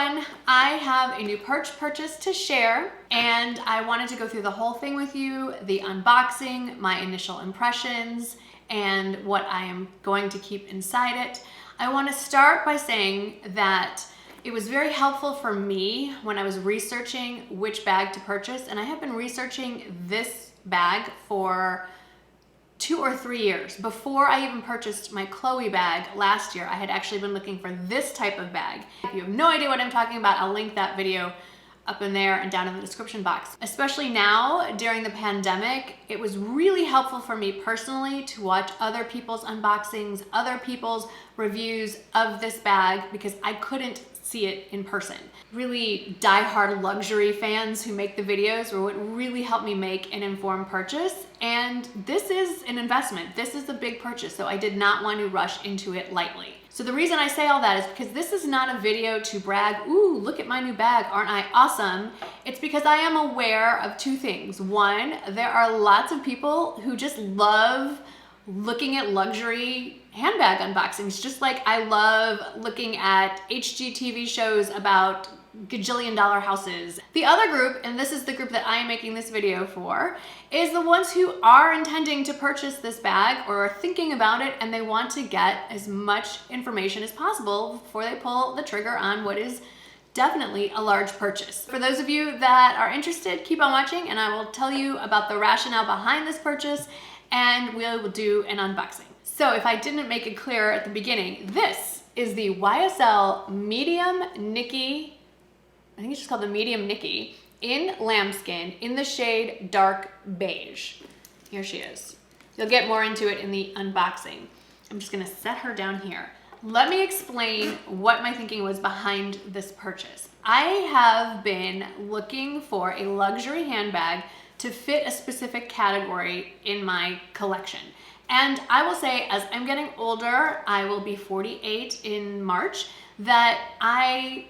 everyone, I have a new purchase to share, and I wanted to go through the whole thing with you, the unboxing, my initial impressions, and what I am going to keep inside it. I want to start by saying that it was very helpful for me when I was researching which bag to purchase, and I have been researching this bag for 2 or 3 years. Before I even purchased my Chloe bag last year, I had actually been looking for this type of bag. If you have no idea what I'm talking about, I'll link that video up in there and down in the description box. Especially now, during the pandemic, it was really helpful for me personally to watch other people's unboxings, other people's reviews of this bag, because I couldn't see it in person. Really diehard luxury fans who make the videos were what really helped me make an informed purchase. And this is an investment. This is a big purchase, so I did not want to rush into it lightly. So the reason I say all that is because this is not a video to brag, ooh, look at my new bag, aren't I awesome? It's because I am aware of 2 things. One, there are lots of people who just love looking at luxury handbag unboxings, just like I love looking at HGTV shows about gajillion-dollar houses. The other group, and this is the group that I am making this video for, is the ones who are intending to purchase this bag or are thinking about it, and they want to get as much information as possible before they pull the trigger on what is definitely a large purchase. For those of you that are interested, keep on watching and I will tell you about the rationale behind this purchase, and we will do an unboxing. So if I didn't make it clear at the beginning, this is the YSL Medium NIKI, I think it's just called the Medium NIKI, in lambskin in the shade dark beige. Here she is. You'll get more into it in the unboxing. I'm just gonna set her down here. Let me explain what my thinking was behind this purchase. I have been looking for a luxury handbag to fit a specific category in my collection. And I will say, as I'm getting older, I will be 48 in March, that I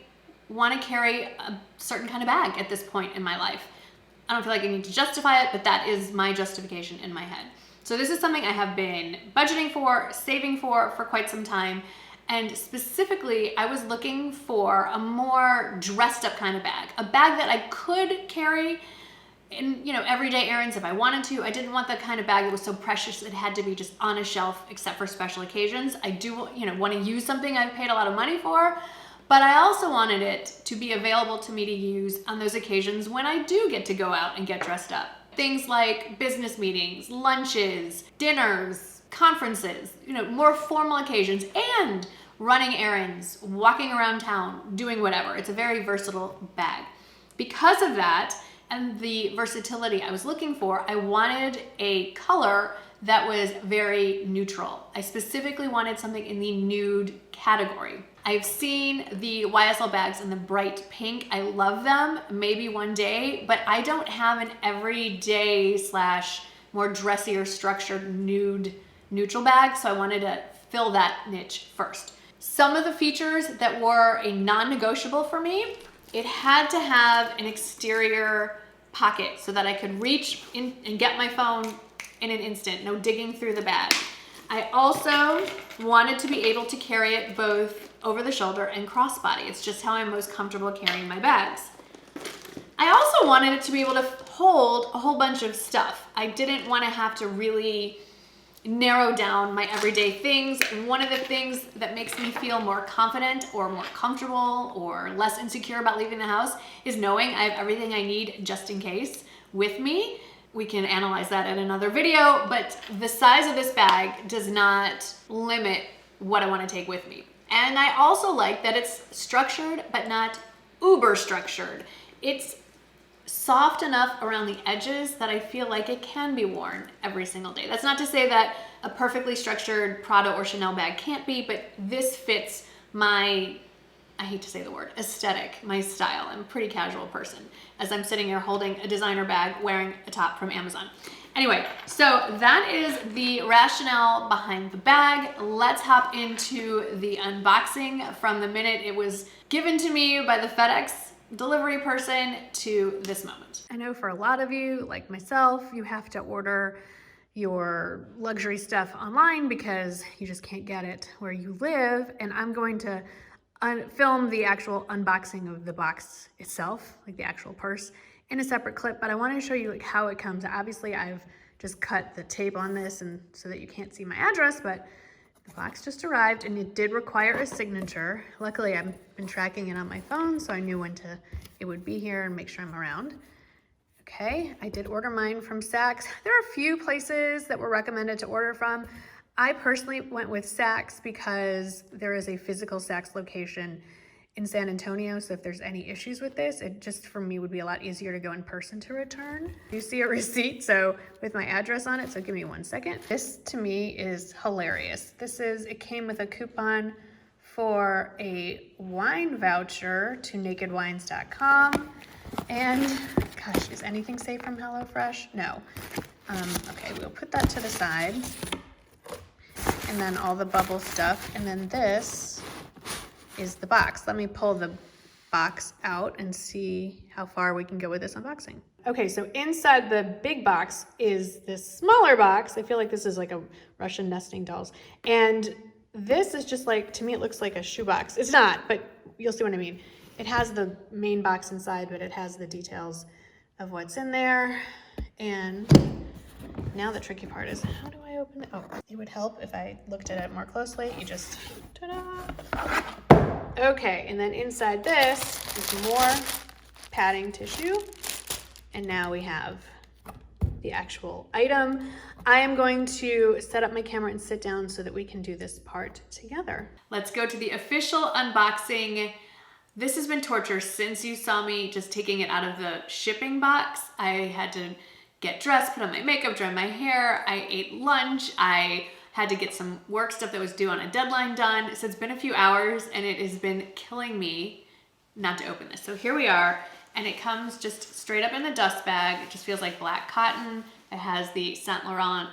want to carry a certain kind of bag at this point in my life. I don't feel like I need to justify it, but that is my justification in my head. So this is something I have been budgeting for, saving for quite some time. And specifically, I was looking for a more dressed up kind of bag, a bag that I could carry in, everyday errands if I wanted to. I didn't want the kind of bag that was so precious it had to be just on a shelf except for special occasions. I do, want to use something I've paid a lot of money for, but I also wanted it to be available to me to use on those occasions when I do get to go out and get dressed up. Things like business meetings, lunches, dinners, conferences, more formal occasions, and running errands, walking around town, doing whatever. It's a very versatile bag. Because of that, and the versatility I was looking for, I wanted a color that was very neutral. I specifically wanted something in the nude category. I've seen the YSL bags in the bright pink. I love them, maybe one day, but I don't have an everyday / more dressier structured nude neutral bag, so I wanted to fill that niche first. Some of the features that were a non-negotiable for me, it had to have an exterior pocket so that I could reach in and get my phone in an instant, no digging through the bag. I also wanted to be able to carry it both over the shoulder and crossbody. It's just how I'm most comfortable carrying my bags. I also wanted it to be able to hold a whole bunch of stuff. I didn't want to have to really narrow down my everyday things. One of the things that makes me feel more confident or more comfortable or less insecure about leaving the house is knowing I have everything I need just in case with me. We can analyze that in another video, but the size of this bag does not limit what I want to take with me. And I also like that it's structured, but not uber structured. It's soft enough around the edges that I feel like it can be worn every single day. That's not to say that a perfectly structured Prada or Chanel bag can't be, but this fits my, I hate to say the word, aesthetic, my style. I'm a pretty casual person, as I'm sitting here holding a designer bag wearing a top from Amazon. Anyway, so that is the rationale behind the bag. Let's hop into the unboxing from the minute it was given to me by the FedEx delivery person to this moment. I know for a lot of you, like myself, you have to order your luxury stuff online because you just can't get it where you live. And I'm going to film the actual unboxing of the box itself, like the actual purse, in a separate clip, but I wanted to show you like how it comes. Obviously, I've just cut the tape on this and so that you can't see my address, but the box just arrived and it did require a signature. Luckily, I've been tracking it on my phone, so I knew when it would be here and make sure I'm around. Okay, I did order mine from Saks. There are a few places that were recommended to order from. I personally went with Saks because there is a physical Saks location in San Antonio, so if there's any issues with this, it just for me would be a lot easier to go in person to return. You see a receipt, so with my address on it, so give me 1 second. This to me is hilarious. It came with a coupon for a wine voucher to nakedwines.com. And gosh, is anything safe from HelloFresh? No. Okay, we'll put that to the side. And then all the bubble stuff. And then this is the box. Let me pull the box out and see how far we can go with this unboxing. Okay, so inside the big box is this smaller box. I feel like this is like a Russian nesting dolls. And this is just like, to me, it looks like a shoebox. It's not, but you'll see what I mean. It has the main box inside, but it has the details of what's in there. And now the tricky part is, how do I open it? Oh, it would help if I looked at it more closely. You just, ta-da. Okay, and then inside this is more padding tissue. And now we have the actual item. I am going to set up my camera and sit down so that we can do this part together. Let's go to the official unboxing. This has been torture since you saw me just taking it out of the shipping box. I had to get dressed, put on my makeup, dry my hair. I ate lunch. I had to get some work stuff that was due on a deadline done. So it's been a few hours and it has been killing me not to open this. So here we are, and it comes just straight up in the dust bag. It just feels like black cotton. It has the Saint Laurent,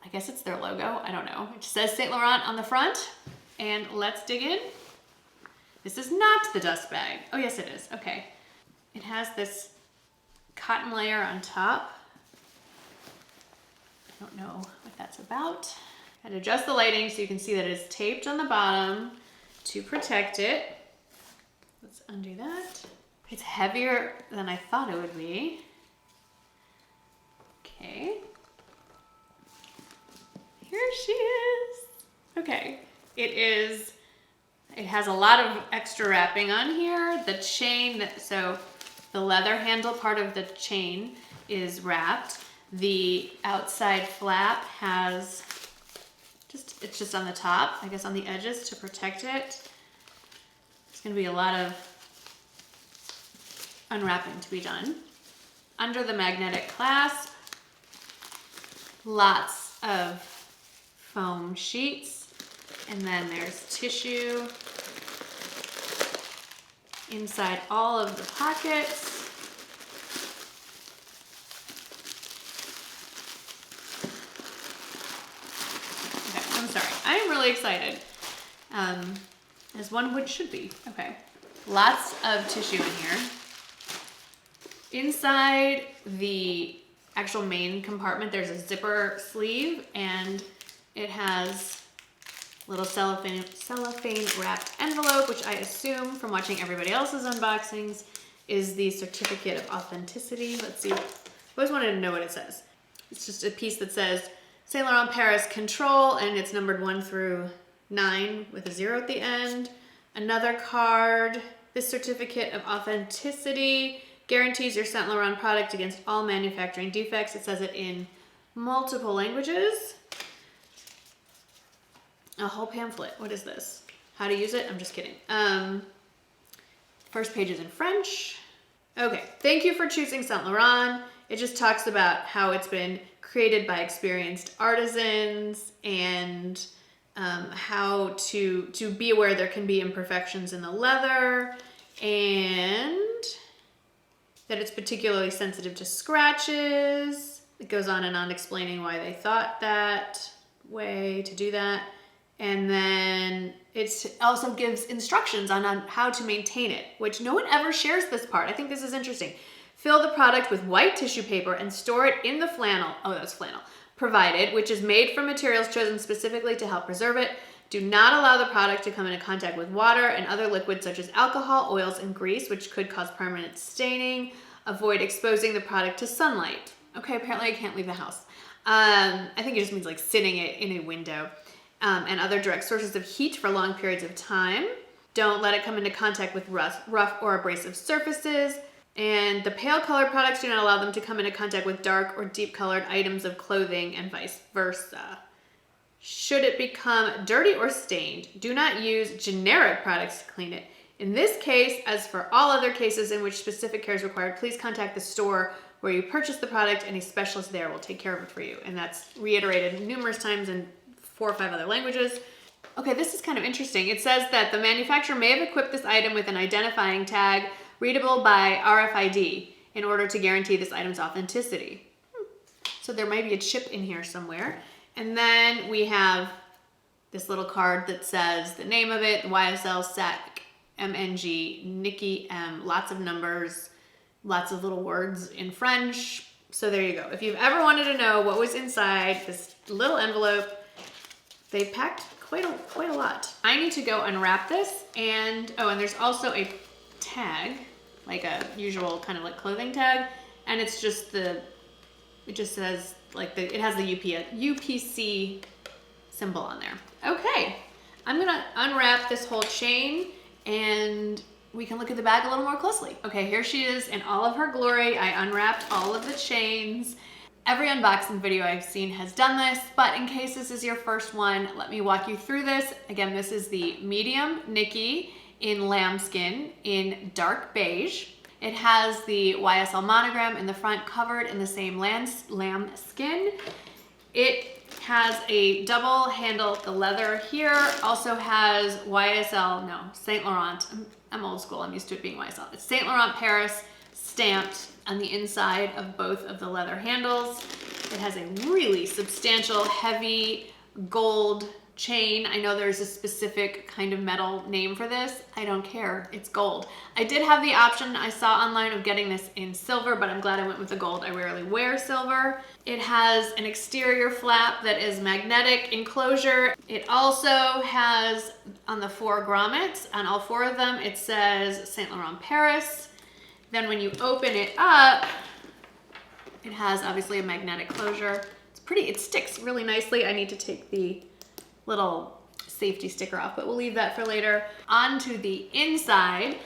I guess it's their logo, I don't know. It just says Saint Laurent on the front, and let's dig in. This is not the dust bag. Oh yes, it is, okay. It has this cotton layer on top. I don't know what that's about. I'd adjust the lighting so you can see that it is taped on the bottom to protect it. Let's undo that. It's heavier than I thought it would be. Okay. Here she is. Okay, it has a lot of extra wrapping on here. The chain, so the leather handle part of the chain is wrapped. The outside flap has it's just on the top, I guess on the edges to protect it. It's gonna be a lot of unwrapping to be done. Under the magnetic clasp, lots of foam sheets, and then there's tissue inside all of the pockets. Okay, I'm sorry. I am really excited, as one should be. Okay, lots of tissue in here. Inside the actual main compartment, there's a zipper sleeve, and it has little cellophane wrapped envelope, which I assume from watching everybody else's unboxings is the certificate of authenticity. Let's see. I always wanted to know what it says. It's just a piece that says Saint Laurent Paris Control, and it's numbered 1 through 9 with a 0 at the end. Another card. This certificate of authenticity guarantees your Saint Laurent product against all manufacturing defects. It says it in multiple languages. A whole pamphlet. What is this? How to use it? I'm just kidding. First page is in French. Okay. Thank you for choosing Saint Laurent. It just talks about how it's been created by experienced artisans and how to be aware there can be imperfections in the leather, and that it's particularly sensitive to scratches. It goes on and on explaining why they thought that way to do that. And then it also gives instructions on how to maintain it, which no one ever shares this part. I think this is interesting. Fill the product with white tissue paper and store it in the flannel, oh, that's flannel, provided, which is made from materials chosen specifically to help preserve it. Do not allow the product to come into contact with water and other liquids such as alcohol, oils, and grease, which could cause permanent staining. Avoid exposing the product to sunlight. Okay, apparently I can't leave the house. I think it just means like sitting it in a window. And other direct sources of heat for long periods of time. Don't let it come into contact with rough or abrasive surfaces. And the pale colored products, do not allow them to come into contact with dark or deep colored items of clothing and vice versa. Should it become dirty or stained, do not use generic products to clean it. In this case, as for all other cases in which specific care is required, please contact the store where you purchased the product and a specialist there will take care of it for you. And that's reiterated numerous times in 4 or 5 other languages. Okay, this is kind of interesting. It says that the manufacturer may have equipped this item with an identifying tag readable by RFID in order to guarantee this item's authenticity. So there might be a chip in here somewhere. And then we have this little card that says the name of it, YSL, SAC, MNG, NIKI, M, lots of numbers, lots of little words in French. So there you go. If you've ever wanted to know what was inside this little envelope, they packed quite a lot. I need to go unwrap this and there's also a tag, like a usual kind of like clothing tag. And it's just it just says like it has the UPC symbol on there. Okay, I'm gonna unwrap this whole chain and we can look at the bag a little more closely. Okay, here she is in all of her glory. I unwrapped all of the chains. Every unboxing video I've seen has done this, but in case this is your first one, let me walk you through this. Again, this is the medium NIKI in lambskin in dark beige. It has the YSL monogram in the front covered in the same lamb skin. It has a double handle, the leather here also has Saint Laurent. I'm old school, I'm used to it being YSL. It's Saint Laurent Paris stamped on the inside of both of the leather handles. It has a really substantial, heavy gold chain. I know there's a specific kind of metal name for this. I don't care, it's gold. I did have the option I saw online of getting this in silver, but I'm glad I went with the gold. I rarely wear silver. It has an exterior flap that is magnetic enclosure. It also has on the 4 grommets, on all 4 of them, it says Saint Laurent Paris. Then when you open it up, it has obviously a magnetic closure. It's pretty, it sticks really nicely. I need to take the little safety sticker off, but we'll leave that for later. Onto the inside,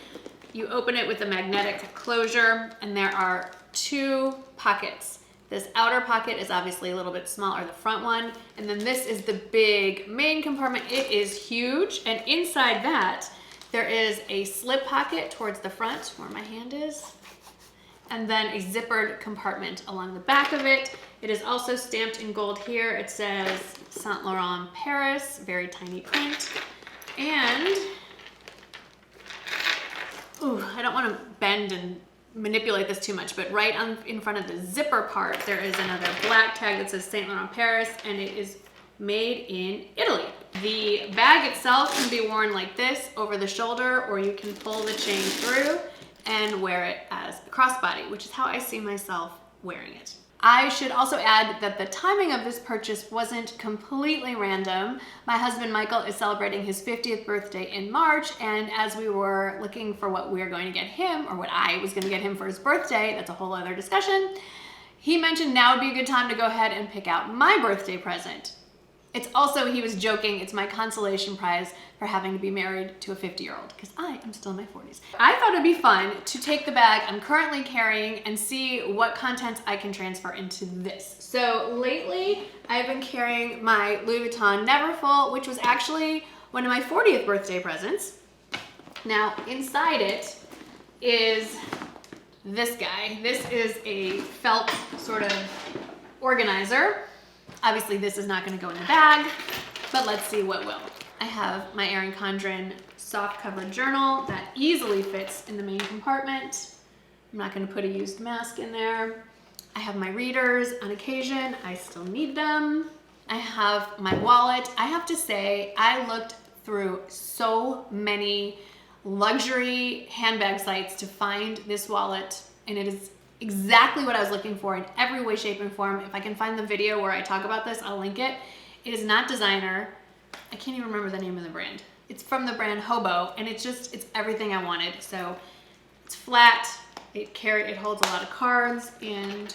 you open it with a magnetic closure and there are 2 pockets. This outer pocket is obviously a little bit smaller, the front one, and then this is the big main compartment. It is huge, and inside that, there is a slip pocket towards the front where my hand is, and then a zippered compartment along the back of it. It is also stamped in gold here. It says Saint Laurent Paris, very tiny print. And, I don't want to bend and manipulate this too much, but right in front of the zipper part, there is another black tag that says Saint Laurent Paris, and it is made in Italy. The bag itself can be worn like this over the shoulder, or you can pull the chain through and wear it as a crossbody, which is how I see myself wearing it. I should also add that the timing of this purchase wasn't completely random. My husband Michael is celebrating his 50th birthday in March, and as we were looking for what we were going to get him, or what I was going to get him for his birthday, that's a whole other discussion, he mentioned now would be a good time to go ahead and pick out my birthday present. It's also, he was joking, it's my consolation prize for having to be married to a 50-year-old, because I am still in my 40s. I thought it'd be fun to take the bag I'm currently carrying and see what contents I can transfer into this. So lately, I've been carrying my Louis Vuitton Neverfull, which was actually one of my 40th birthday presents. Now, inside it is this guy. This is a felt sort of organizer. Obviously, this is not going to go in the bag, but let's see what will. I have my Erin Condren soft cover journal that easily fits in the main compartment. I'm not going to put a used mask in there. I have my readers on occasion. I still need them. I have my wallet. I have to say, I looked through so many luxury handbag sites to find this wallet, and it is exactly what I was looking for in every way, shape, and form. If I can find the video where I talk about this, I'll link it. It is not designer. I can't even remember the name of the brand. It's from the brand Hobo, and it's everything I wanted. So it's flat, it holds a lot of cards, and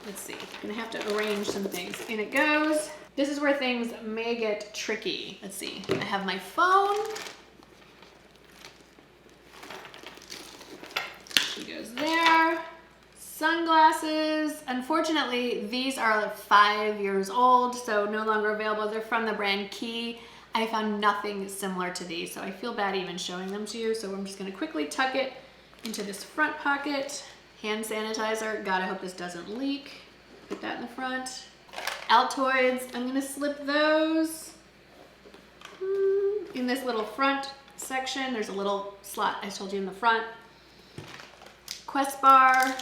let's see, I'm gonna have to arrange some things. In it goes. This is where things may get tricky. Let's see, I have my phone. She goes there. Sunglasses. Unfortunately, these are like 5 years old, so no longer available. They're from the brand NIKI. I found nothing similar to these, so I feel bad even showing them to you. So I'm just gonna quickly tuck it into this front pocket. Hand sanitizer. God, I hope this doesn't leak. Put that in the front. Altoids. I'm gonna slip those in this little front section. There's a little slot I told you in the front. Quest bar.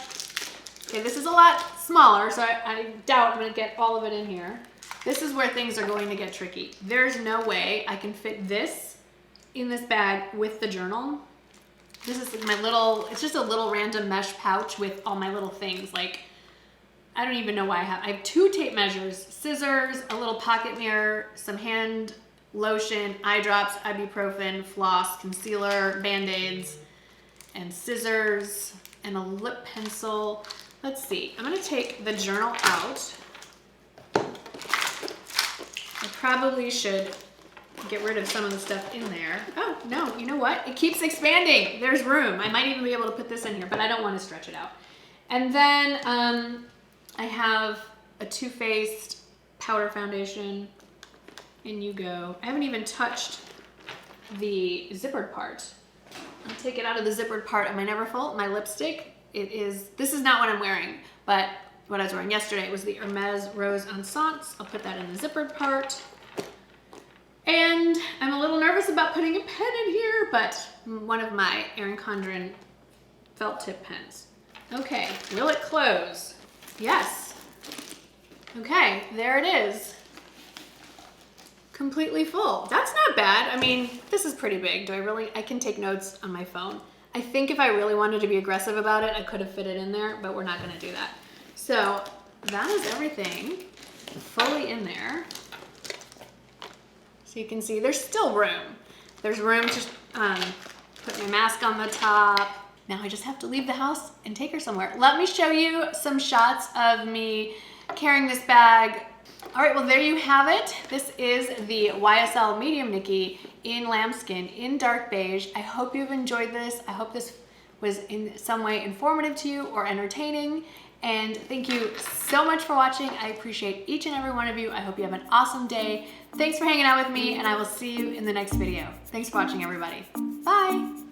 Okay, this is a lot smaller, so I doubt I'm gonna get all of it in here. This is where things are going to get tricky. There's no way I can fit this in this bag with the journal. This is my little, it's just a little random mesh pouch with all my little things. Like, I don't even know why I have 2 tape measures, scissors, a little pocket mirror, some hand lotion, eye drops, ibuprofen, floss, concealer, Band-Aids, and scissors, and a lip pencil. Let's see, I'm gonna take the journal out. I probably should get rid of some of the stuff in there. Oh, no, you know what? It keeps expanding. There's room. I might even be able to put this in here, but I don't want to stretch it out. And then I have a Too Faced powder foundation. In you go. I haven't even touched the zippered part. I'll take it out of the zippered part of my Neverfull. My lipstick, this is not what I'm wearing, but what I was wearing yesterday was the Hermes Rose Encens. I'll put that in the zippered part. And I'm a little nervous about putting a pen in here, but one of my Erin Condren felt tip pens. Okay, will it close? Yes. Okay, there it is. Completely full. That's not bad. I mean, this is pretty big. I can take notes on my phone. I think if I really wanted to be aggressive about it, I could have fit it in there, but we're not gonna do that. So that is everything fully in there. So you can see there's still room. There's room to put my mask on the top. Now I just have to leave the house and take her somewhere. Let me show you some shots of me carrying this bag. All right, well, there you have it. This is the YSL Medium Nikki in lambskin in dark beige. I hope you've enjoyed this. I hope this was in some way informative to you or entertaining. And thank you so much for watching. I appreciate each and every one of you. I hope you have an awesome day. Thanks for hanging out with me, and I will see you in the next video. Thanks for watching, everybody. Bye.